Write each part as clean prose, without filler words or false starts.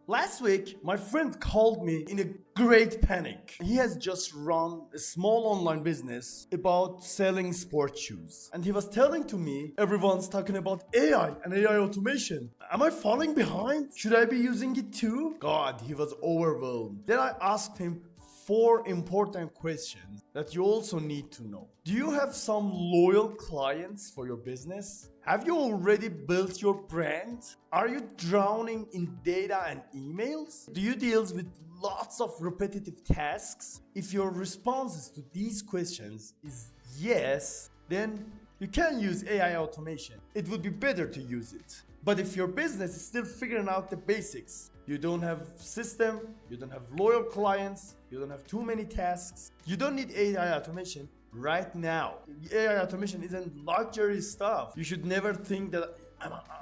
Last week, my friend called me in a great panic. He has just run a small online business about selling sports shoes. And he was telling to me, everyone's talking about AI and AI automation. Am I falling behind? Should I be using it too? God, he was overwhelmed. Then I asked him 4 important questions that you also need to know. Do you have some loyal clients for your business? Have you already built your brand? Are you drowning in data and emails? Do you deal with lots of repetitive tasks? If your responses to these questions is yes, then you can use AI automation. It would be better to use it. But if your business is still figuring out the basics, you don't have system, you don't have loyal clients, you don't have too many tasks, you don't need AI automation right now. AI automation isn't luxury stuff. You should never think that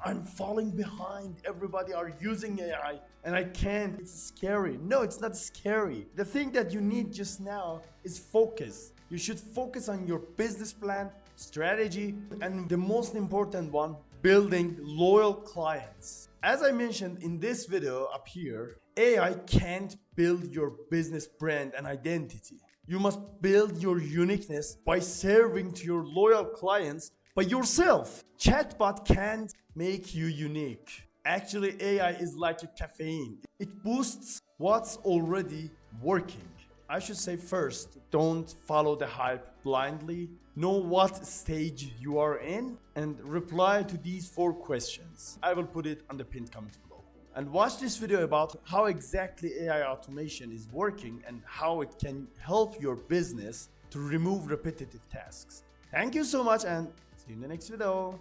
I'm falling behind. Everybody are using AI and I can't. It's scary. No, it's not scary. The thing that you need just now is focus. You should focus on your business plan, strategy, and the most important one, building loyal clients. As I mentioned in this video up here, AI can't build your business brand and identity. You must build your uniqueness by serving to your loyal clients by yourself. Chatbot can't make you unique. Actually, AI is like a caffeine. It boosts what's already working. I should say first, don't follow the hype blindly. Know what stage you are in and reply to these 4 questions. I will put it on the pinned comment below. And watch this video about how exactly AI automation is working and how it can help your business to remove repetitive tasks. Thank you so much and see you in the next video.